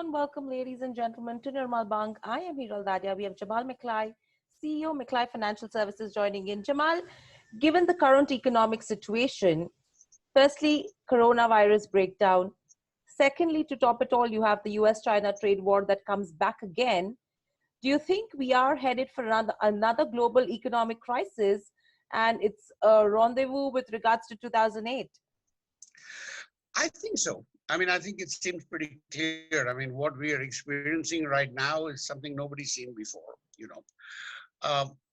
warm welcome, ladies and gentlemen, to Nirmal Bank. I am Hiral Dadia. We have Jamal Mecklai, CEO, Mecklai Financial Services, joining in. Jamal, given the current economic situation, firstly, coronavirus breakdown. Secondly, to top it all, you have the US-China trade war that comes back again. Do you think we are headed for another global economic crisis, and it's a rendezvous with regards to 2008? I think so. I mean, I think it seems pretty clear. I mean, what we are experiencing right now is something nobody's seen before.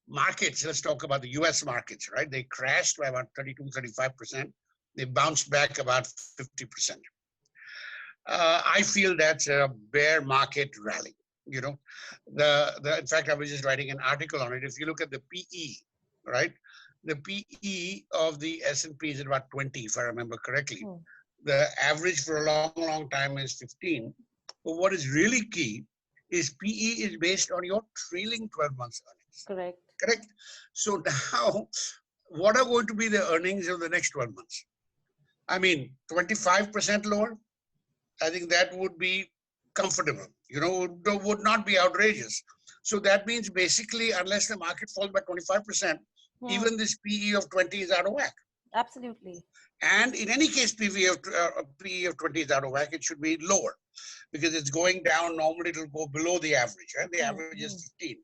Markets, let's talk about the US markets, right? They crashed by about 32, 35%. They bounced back about 50%. I feel that's a bear market rally. You know, in fact, I was just writing an article on it. If you look at the PE, right? The PE of the S&P is at about 20, if I remember correctly. The average for a long, long time is 15. But what is really key is PE is based on your trailing 12 months earnings. Correct. Correct. So now, what are going to be the earnings of the next 12 months? I mean, 25% lower. I think that would be comfortable, would not be outrageous. So that means basically, unless the market falls by 25%, even this PE of 20 is out of whack. Absolutely. And in any case, PE of 20 is out of whack. It should be lower because it's going down. Normally, it'll go below the average. Right? The average is 15.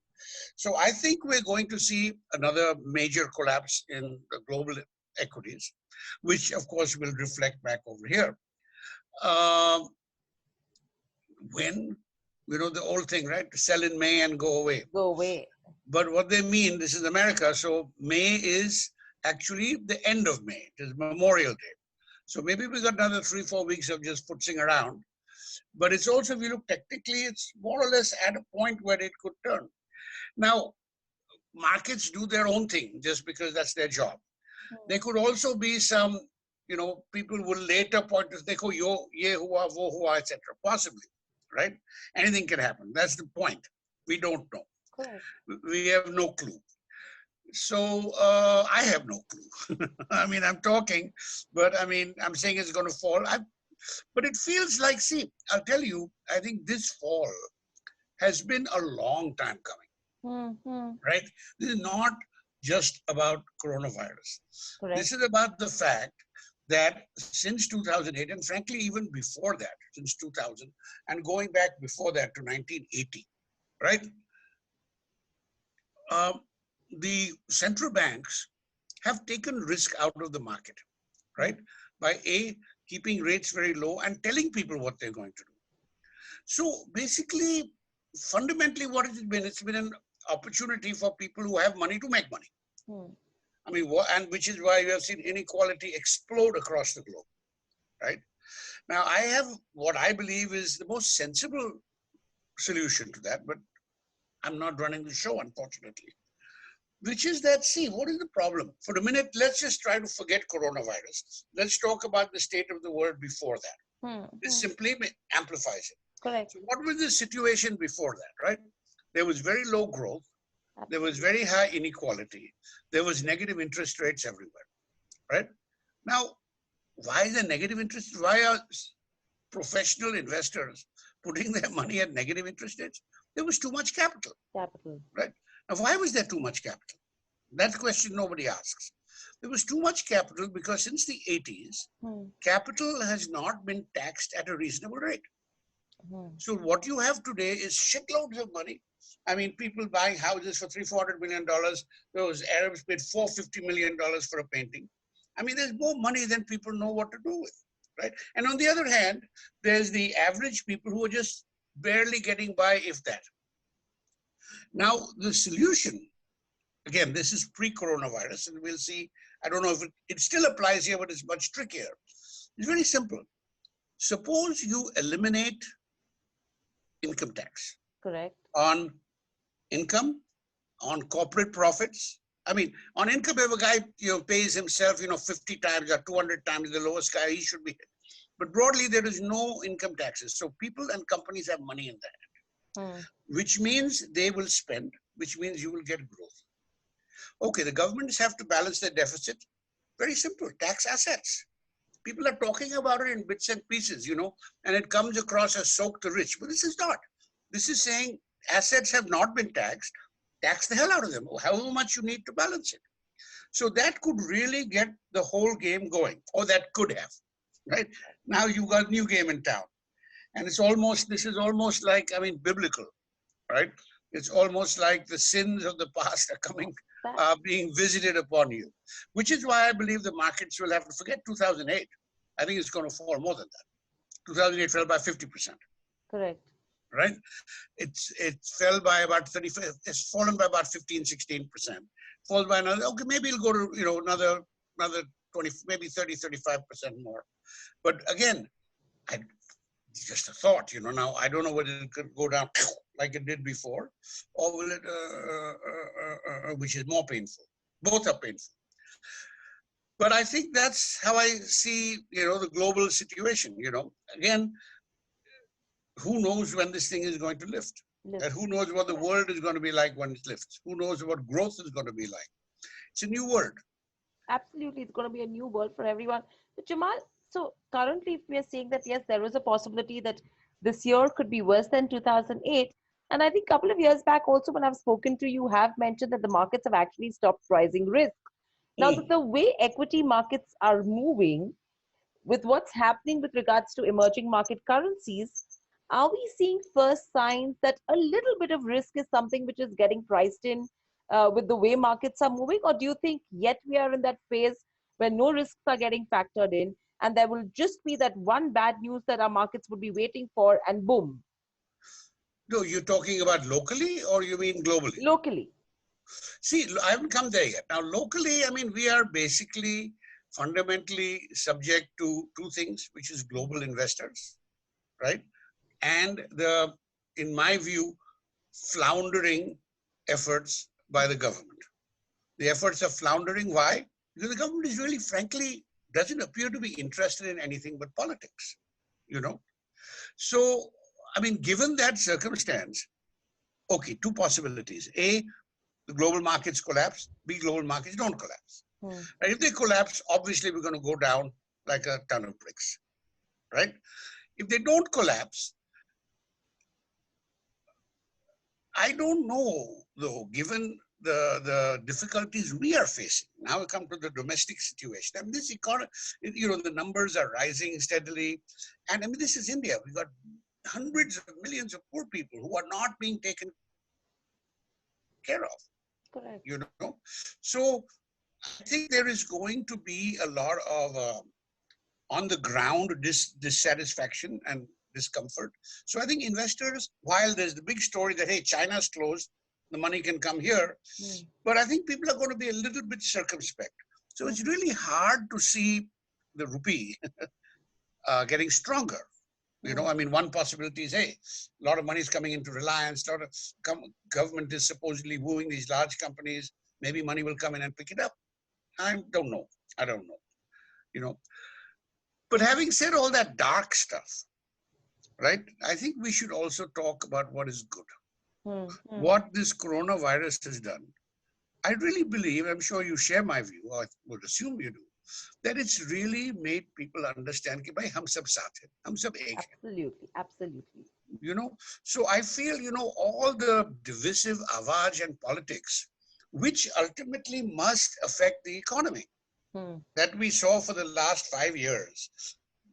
So I think we're going to see another major collapse in the global equities, which, of course, will reflect back over here. When, the old thing, right? Sell in May and go away. Go away. But what they mean, this is America, so May is actually the end of May. It is Memorial Day. So maybe we got another 3-4 weeks of just putzing around. But it's also, if you look technically, it's more or less at a point where it could turn. Now, markets do their own thing just because that's their job. There could also be some, people will later point to, dekho, ye hua, wo hua, etc. Possibly, right? Anything can happen. That's the point. We don't know. Correct. We have no clue. So I have no clue. I mean, I'm talking, but I mean, I'm saying it's going to fall. But it feels like, see, I'll tell you, I think this fall has been a long time coming, right? This is not just about coronavirus. Correct. This is about the fact that since 2008, and frankly, even before that, since 2000, and going back before that to 1980, right? The central banks have taken risk out of the market, right? By keeping rates very low and telling people what they're going to do. So basically, fundamentally, what has it been? It's been an opportunity for people who have money to make money. I mean, and which is why you have seen inequality explode across the globe, right? Now, I have what I believe is the most sensible solution to that, but I'm not running the show, unfortunately. Which is that, see, what is the problem? For a minute, let's just try to forget coronavirus. Let's talk about the state of the world before that. This simply amplifies it. Correct. So what was the situation before that, right? There was very low growth. There was very high inequality. There was negative interest rates everywhere, right? Now, why is there negative interest? Why are professional investors putting their money at negative interest rates? There was too much capital. Right? Now, why was there too much capital? That's a question nobody asks. There was too much capital because since the 80s, capital has not been taxed at a reasonable rate. So what you have today is shitloads of money. I mean, people buying houses for $300-400 million. Those Arabs paid $450 million for a painting. I mean, there's more money than people know what to do with, right? And on the other hand, there's the average people who are just barely getting by, if that. Now, the solution, again, this is pre-coronavirus, and we'll see, I don't know if it still applies here, but it's much trickier. It's very simple. Suppose you eliminate income tax. Correct. On income, on corporate profits. I mean, on income, if a guy pays himself 50 times or 200 times the lowest guy, he should be hit. But broadly, there is no income taxes. So people and companies have money in their hand, which means they will spend, which means you will get growth. Okay, the governments have to balance their deficit. Very simple, tax assets. People are talking about it in bits and pieces, and it comes across as soak the rich. But this is not. This is saying assets have not been taxed. Tax the hell out of them, however much you need to balance it. So that could really get the whole game going, or that could have, right? Now you've got a new game in town. And this is almost like, biblical, right? It's almost like the sins of the past are being visited upon you, which is why I believe the markets will have to forget 2008. I think it's going to fall more than that. 2008 fell by 50%. Correct. Right? It fell by about 35, it's fallen by about 15, 16%. Falls by another, okay, maybe it'll go to, another 20, maybe 30, 35% more. But again, just a thought, now I don't know whether it could go down like it did before, or will it, which is more painful. Both are painful. But I think that's how I see, the global situation, Again, who knows when this thing is going to lift? And who knows what the world is going to be like when it lifts? Who knows what growth is going to be like? It's a new world. Absolutely, it's going to be a new world for everyone. But Jamal, so currently, if we are saying that yes, there is a possibility that this year could be worse than 2008, and I think a couple of years back also when I've spoken to you, have mentioned that the markets have actually stopped pricing risk. Now, the way equity markets are moving, with what's happening with regards to emerging market currencies, are we seeing first signs that a little bit of risk is something which is getting priced in with the way markets are moving? Or do you think yet we are in that phase where no risks are getting factored in and there will just be that one bad news that our markets would be waiting for and boom? No, you're talking about locally or you mean globally? Locally. See, I haven't come there yet. Now, locally, we are basically fundamentally subject to two things, which is global investors, right? And in my view, floundering efforts by the government. The efforts are floundering. Why? Because the government is really, frankly, doesn't appear to be interested in anything but politics, So, given that circumstance, okay, two possibilities. A, the global markets collapse. B, global markets don't collapse. And if they collapse, obviously we're going to go down like a ton of bricks, right? If they don't collapse, I don't know, though, given the difficulties we are facing. Now we come to the domestic situation. This economy, the numbers are rising steadily. And this is India. We've got hundreds of millions of poor people who are not being taken care of. Correct. So I think there is going to be a lot of on the ground dissatisfaction and discomfort. So I think investors, while there's the big story that, hey, China's closed, the money can come here, but I think people are going to be a little bit circumspect. So it's really hard to see the rupee getting stronger. One possibility is, hey, a lot of money is coming into Reliance, a lot of government is supposedly wooing these large companies. Maybe money will come in and pick it up. I don't know. But having said all that dark stuff, right, I think we should also talk about what is good. What this coronavirus has done. I really believe, I'm sure you share my view, or I would assume you do, that it's really made people understand that bhai, hum sab saath hai, hum sab ek hai. Absolutely. So I feel, all the divisive awaaj and politics, which ultimately must affect the economy, that we saw for the last 5 years.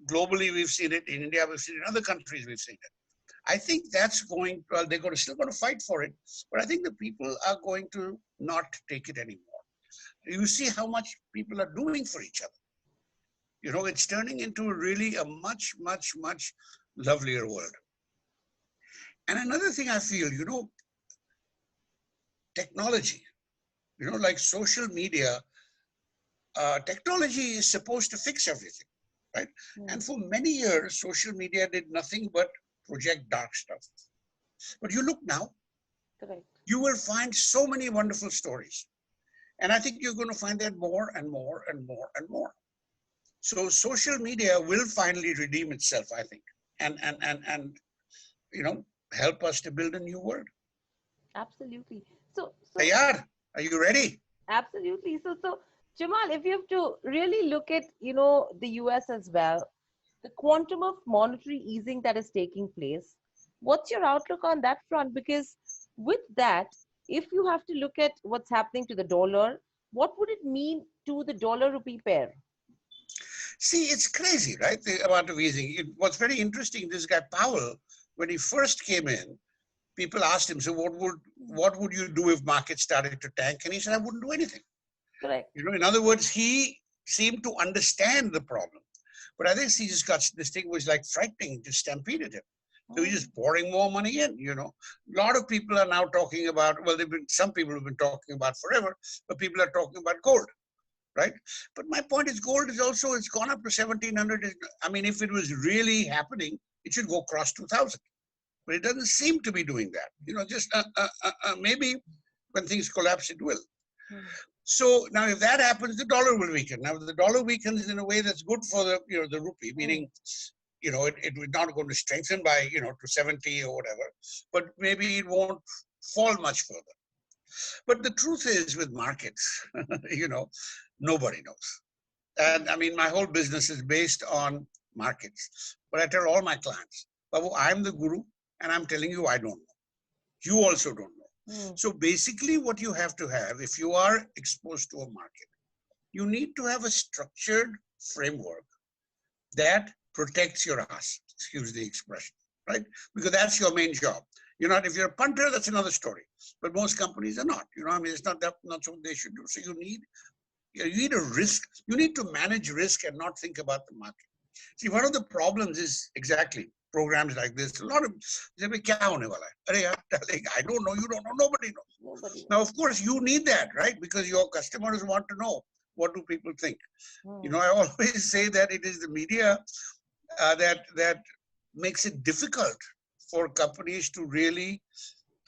Globally, we've seen it. In India, we've seen it. In other countries, we've seen it. I think that's they're still going to fight for it. But I think the people are going to not take it anymore. You see how much people are doing for each other. It's turning into really a much, much, much lovelier world. And another thing I feel, technology, like social media, technology is supposed to fix everything, right? And for many years, social media did nothing but project dark stuff. But you look now, Correct. You will find so many wonderful stories. And I think you're going to find that more and more and more and more. So social media will finally redeem itself, I think, and help us to build a new world. Absolutely. So Tayar, are you ready? Absolutely. So Jamal, if you have to really look at, the US as well, the quantum of monetary easing that is taking place, what's your outlook on that front? Because with that, if you have to look at what's happening to the dollar, what would it mean to the dollar rupee pair? See, it's crazy, right? The amount of easing. It was very interesting. This guy Powell, when he first came in, people asked him, "So what would you do if markets started to tank?" And he said, "I wouldn't do anything." Correct. In other words, he seemed to understand the problem. But I think he just got this thing was like frightening, just stampeded him. So he's just pouring more money in. A lot of people are now talking about, well, some people have been talking about forever, but people are talking about gold, right? But my point is gold is also, it's gone up to 1700. I mean, if it was really happening, it should go across 2000. But it doesn't seem to be doing that. Just maybe when things collapse, it will. Hmm. So now, if that happens, the dollar will weaken. Now, if the dollar weakens in a way that's good for the rupee, meaning, it was not going to strengthen by, to 70 or whatever, but maybe it won't fall much further. But the truth is, with markets, nobody knows. And I mean, my whole business is based on markets. But I tell all my clients, Babu, I'm the guru, and I'm telling you, I don't know. You also don't know. Hmm. So basically, what you have to have, if you are exposed to a market, you need to have a structured framework that protects your ass, excuse the expression, right? Because that's your main job. If you're a punter, that's another story. But most companies are not. I mean, it's not what they should do. So you need a risk. You need to manage risk and not think about the market. See, one of the problems is exactly programs like this. A lot of they say, "Kya hone wala hai?" I don't know. You don't know. Nobody knows. Nobody. Now, of course, you need that, right? Because your customers want to know what do people think. Hmm. I always say that it is the media that makes it difficult for companies to really.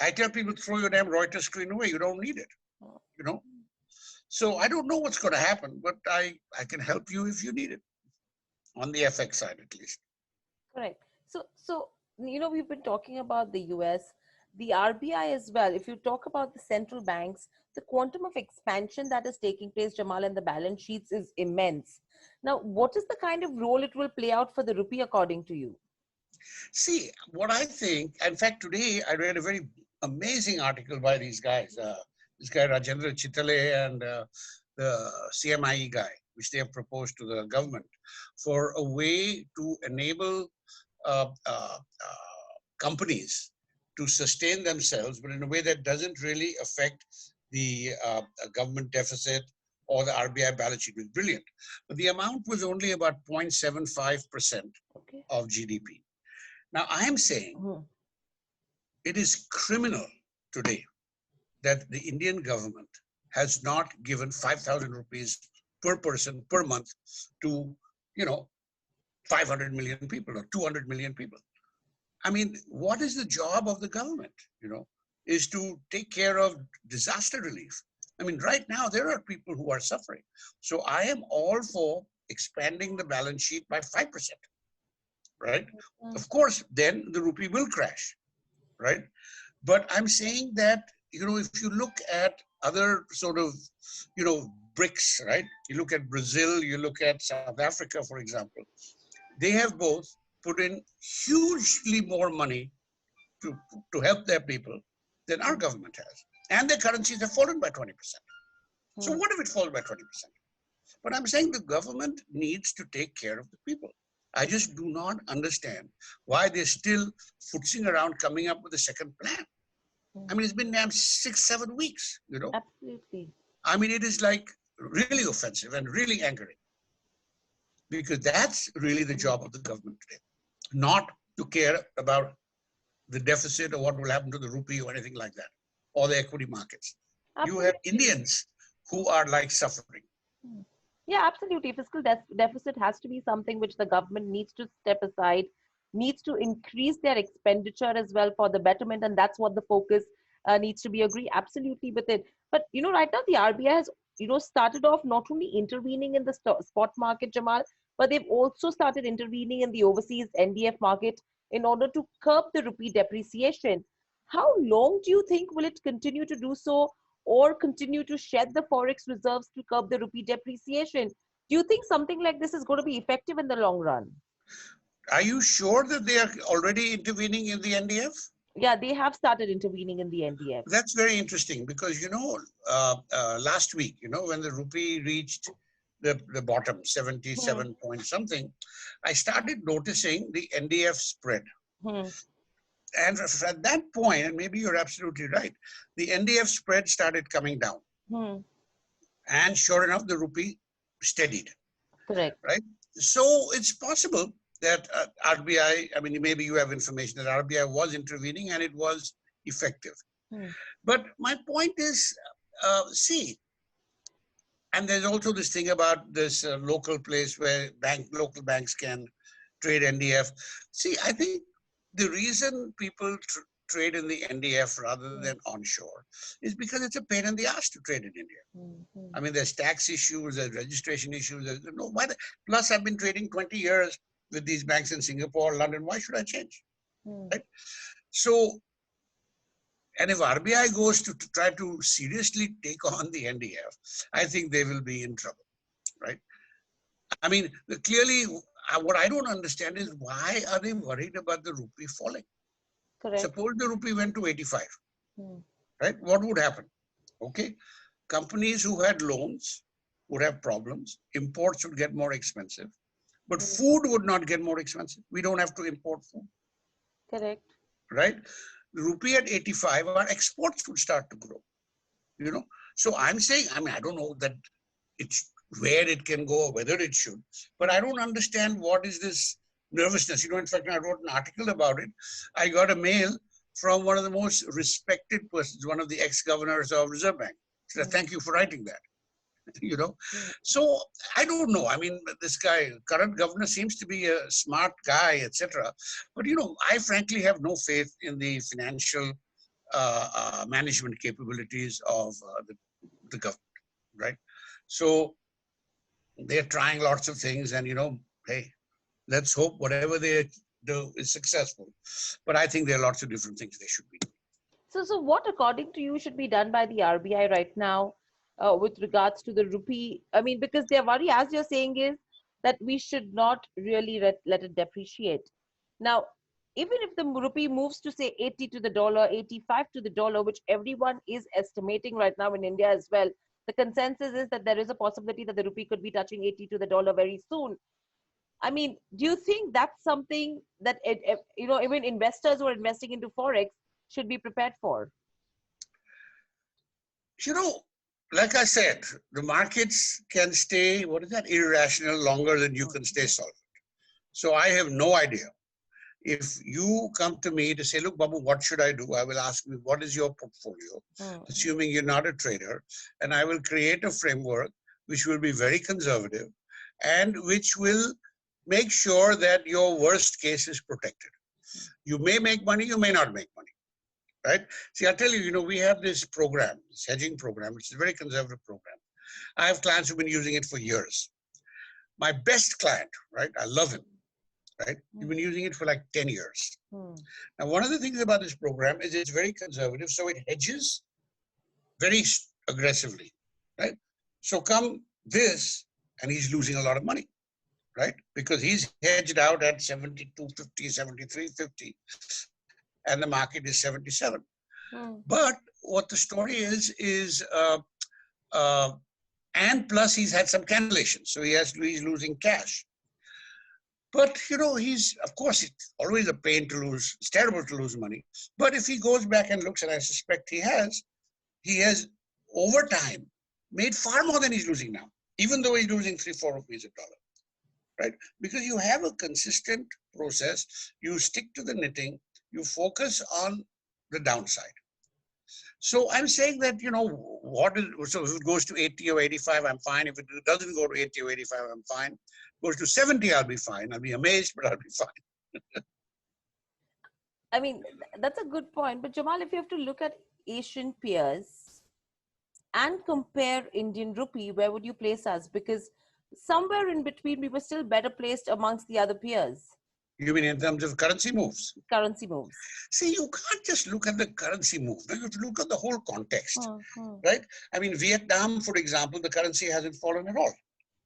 I tell people, throw your damn Reuters screen away. You don't need it. Hmm. You know. So I don't know what's going to happen, but I can help you if you need it on the FX side at least. Correct. So we've been talking about the US, the RBI as well. If you talk about the central banks, the quantum of expansion that is taking place, Jamal, and the balance sheets is immense. Now, what is the kind of role it will play out for the rupee, according to you? See, what I think, in fact, today I read a very amazing article by these guys, this guy Rajendra Chitale and the CMIE guy, which they have proposed to the government for a way to enable uh, uh, companies to sustain themselves, but in a way that doesn't really affect the government deficit or the RBI balance sheet. It was brilliant. But the amount was only about 0.75% Okay. of GDP. Now, I am saying Hmm. it is criminal today that the Indian government has not given 5,000 rupees per person per month to, you know, 500 million people or 200 million people. I mean, what is the job of the government, is to take care of disaster relief. I mean, right now, there are people who are suffering. So I am all for expanding the balance sheet by 5%, right? Hmm. Of course, then the rupee will crash, right? But I'm saying that, if you look at other sort of, BRICS, right? You look at Brazil, you look at South Africa, for example, they have both put in hugely more money to, to help their people than our government has. And their currencies have fallen by 20%. So Hmm. what if it falls by 20%? But I'm saying the government needs to take care of the people. I just do not understand why they're still footsing around coming up with a second plan. Hmm. I mean, it's been now 6, 7 weeks. Absolutely. I mean, it is like really offensive and really angering because that's really the Hmm. job of the government today, not to care about the deficit or what will happen to the rupee or anything like that, or the equity markets. You have Absolutely. Indians who are like suffering. Hmm. Yeah, absolutely. Fiscal deficit has to be something which the government needs to step aside, needs to increase their expenditure as well for the betterment, and that's what the focus needs to be. Agree absolutely with it. But right now the RBI has started off not only intervening in the spot market, Jamal, but they've also started intervening in the overseas NDF market in order to curb the rupee depreciation. How long do you think will it continue to do so? or continue to shed the forex reserves to curb the rupee depreciation? Do you think something like this is going to be effective in the long run? Are you sure that they are already intervening in the NDF? Yeah, they have started intervening in the NDF. That's very interesting because, last week, when the rupee reached the bottom, 77 point something, I started noticing the NDF spread. And at that point, and maybe you're absolutely right, the NDF spread started coming down. And sure enough, the rupee steadied. Correct. Right? So it's possible that RBI, I mean, maybe you have information that RBI was intervening and it was effective. But my point is, see, and there's also this thing about this local place where local banks can trade NDF. See, I think the reason people trade in the NDF rather than onshore is because it's a pain in the ass to trade in India. I mean, there's tax issues, there's registration issues. Plus, I've been trading 20 years with these banks in Singapore, London. Why should I change? Right? So, and if RBI goes to try to seriously take on the NDF, I think they will be in trouble, right? I mean, clearly, what I don't understand is why are they worried about the rupee falling? Correct. Suppose the rupee went to 85, right? What would happen? Okay, companies who had loans would have problems. Imports would get more expensive, but food would not get more expensive. We don't have to import food. Correct. Right? The rupee at 85, our exports would start to grow. So I'm saying, I mean, I don't know that it's where it can go or whether it should, but I don't understand what is this nervousness. In fact, I wrote an article about it. I got a mail from one of the most respected persons, one of the ex-governors of Reserve Bank. He said, thank you for writing that. So I don't know. I mean, this guy, current governor, seems to be a smart guy, etc. But I frankly have no faith in the financial management capabilities of the government, right? So they're trying lots of things, and hey, let's hope whatever they do is successful. But I think there are lots of different things they should be doing. So what, according to you, should be done by the RBI right now with regards to the rupee? I mean, because their worry, as you're saying, is that we should not really let it depreciate. Now, even if the rupee moves to say 80 to the dollar, 85 to the dollar, which everyone is estimating right now in India as well, the consensus is that there is a possibility that the rupee could be touching 80 to the dollar very soon. I mean, do you think that's something that even investors who are investing into forex should be prepared for? Like I said, the markets can stay, irrational longer than you can stay solvent. So I have no idea. If you come to me to say, look, Babu, what should I do? I will ask you, what is your portfolio? Assuming you're not a trader. And I will create a framework which will be very conservative and which will make sure that your worst case is protected. You may make money, you may not make money. Right? See, I'll tell you, we have this program, this hedging program, which is a very conservative program. I have clients who've been using it for years. My best client, right? I love him, right? He's been using it for like 10 years. Now, one of the things about this program is it's very conservative, so it hedges very aggressively, right? So come this, and he's losing a lot of money, right? Because he's hedged out at 72.50, 73.50. And the market is 77. But what the story is, and plus he's had some cancellations, so he's losing cash. But of course, it's always a pain to lose. It's terrible to lose money. But if he goes back and looks, and I suspect he has over time made far more than he's losing now, even though he's losing 3-4 rupees a dollar, right? Because you have a consistent process, you stick to the knitting. You focus on the downside. So I'm saying that, so if it goes to 80 or 85, I'm fine. If it doesn't go to 80 or 85, I'm fine. If it goes to 70, I'll be fine. I'll be amazed, but I'll be fine. I mean, that's a good point. But Jamal, if you have to look at Asian peers and compare Indian rupee, where would you place us? Because somewhere in between, we were still better placed amongst the other peers. You mean in terms of currency moves? Currency moves. See, you can't just look at the currency move. You have to look at the whole context, Hmm. right? I mean, Vietnam, for example, the currency hasn't fallen at all,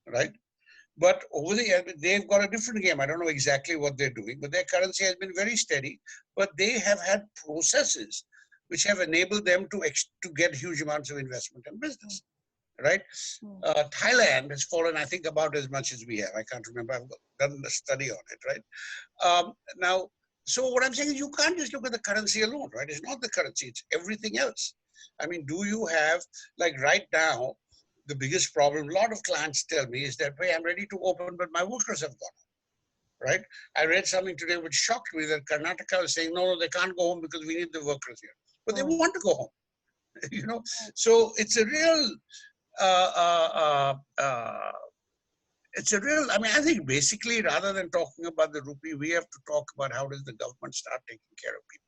right? But over the years, they've got a different game. I don't know exactly what they're doing, but their currency has been very steady. But they have had processes which have enabled them to get huge amounts of investment and business, right? Thailand has fallen, I think, about as much as we have. I can't remember. I've done a study on it, right? Now, so what I'm saying is you can't just look at the currency alone, right? It's not the currency, it's everything else. I mean, do you have, like right now, the biggest problem a lot of clients tell me is that, hey, I'm ready to open, but my workers have gone home, right? I read something today which shocked me that Karnataka was saying, no, they can't go home because we need the workers here. But they want to go home, you know? So it's a real, uh, uh, uh, uh, I mean, I think basically rather than talking about the rupee, we have to talk about how does the government start taking care of people.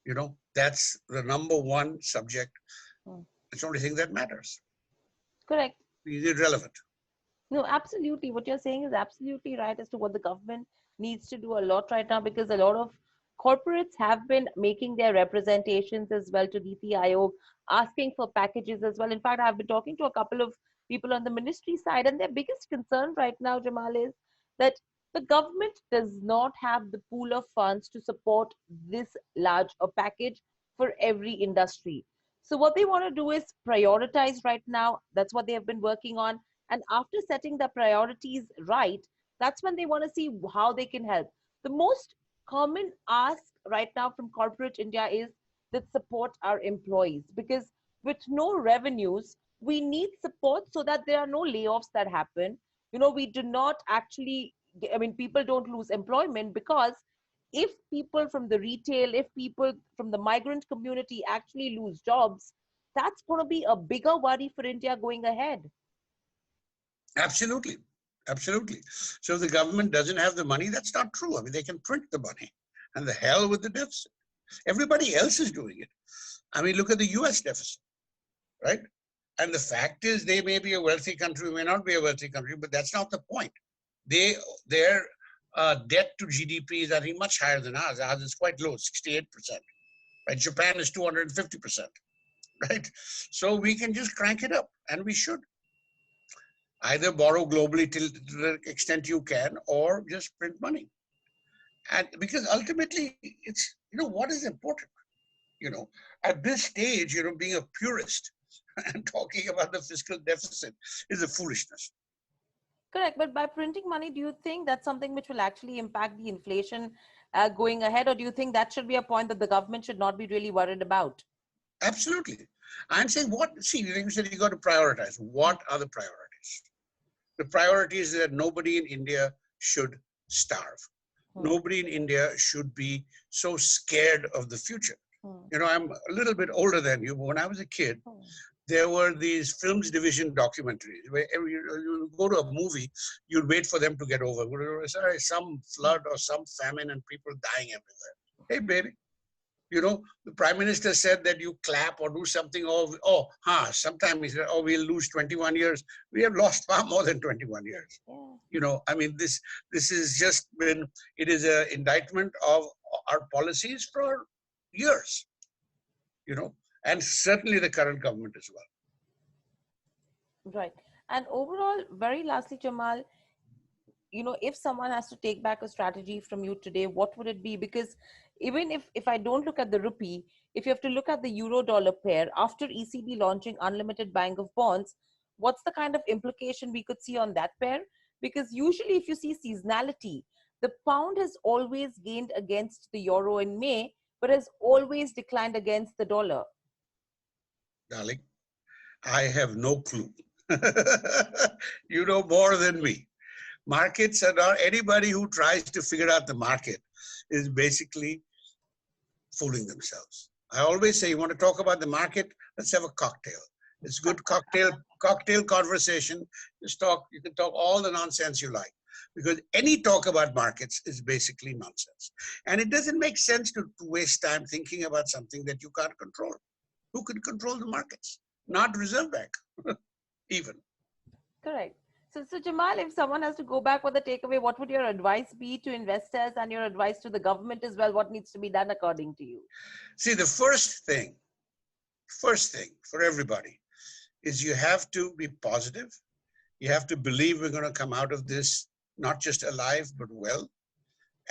You know, that's the number one subject. It's the only thing that matters. Correct. It's irrelevant. No, absolutely. What you're saying is absolutely right as to what the government needs to do a lot right now, because a lot of corporates have been making their representations as well to DT Aayog, asking for packages as well. In fact, I've been talking to a couple of people on the ministry side, and their biggest concern right now, Jamal, is that the government does not have the pool of funds to support this large a package for every industry. So what they want to do is prioritize right now. That's what they have been working on, and after setting the priorities right, that's when they want to see how they can help. The most common ask right now from corporate India is that support our employees, because with no revenues, we need support so that there are no layoffs that happen. We do not actually, I mean, people don't lose employment, because if people from the retail, if people from the migrant community actually lose jobs, that's going to be a bigger worry for India going ahead. Absolutely. Absolutely. So if the government doesn't have the money, that's not true. I mean, they can print the money and the hell with the deficit. Everybody else is doing it. I mean, look at the US deficit, right? And the fact is, they may be a wealthy country, may not be a wealthy country, but that's not the point. Their debt to GDP is, I think, much higher than ours. Ours is quite low, 68%. Right? Japan is 250%. Right? So we can just crank it up, and we should. Either borrow globally to the extent you can, or just print money. And because ultimately, it's, what is important? At this stage, being a purist and talking about the fiscal deficit is a foolishness. Correct. But by printing money, do you think that's something which will actually impact the inflation going ahead? Or do you think that should be a point that the government should not be really worried about? Absolutely. I'm saying you said you got to prioritize. What are the priorities? The priority is that nobody in India should starve. Nobody in India should be so scared of the future. I'm a little bit older than you, but when I was a kid, there were these films division documentaries where you go to a movie, you'd wait for them to get over. Sorry, some flood or some famine and people dying everywhere. Hey, baby. The prime minister said that you clap or do something. Sometimes he said, we'll lose 21 years. We have lost far more than 21 years. I mean, this has just been, it is an indictment of our policies for years, and certainly the current government as well. Right. And overall, very lastly, Jamal, if someone has to take back a strategy from you today, what would it be? Because even if I don't look at the rupee, if you have to look at the euro dollar pair after ECB launching unlimited buying of bonds, what's the kind of implication we could see on that pair? Because usually if you see seasonality, the pound has always gained against the euro in May, but has always declined against the dollar. Darling, I have no clue. You know more than me. Markets are not, anybody who tries to figure out the market is basically fooling themselves. I always say, you want to talk about the market, let's have a cocktail. It's good cocktail conversation. You can talk all the nonsense you like, because any talk about markets is basically nonsense. And it doesn't make sense to waste time thinking about something that you can't control. Who can control the markets? Not Reserve Bank, even. Correct. So Jamal, if someone has to go back with a takeaway, what would your advice be to investors and your advice to the government as well? What needs to be done according to you? See, the first thing for everybody is you have to be positive. You have to believe we're going to come out of this not just alive, but well.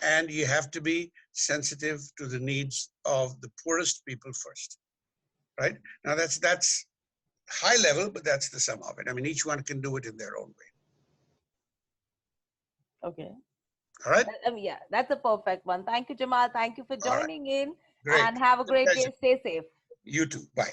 And you have to be sensitive to the needs of the poorest people first, right? Now that's high level, but that's the sum of it. I mean, each one can do it in their own way. Okay. All right? Yeah, that's a perfect one. Thank you, Jamal. Thank you for All right. joining in Great. and have a It's a great pleasure. day. Stay safe. You too. Bye.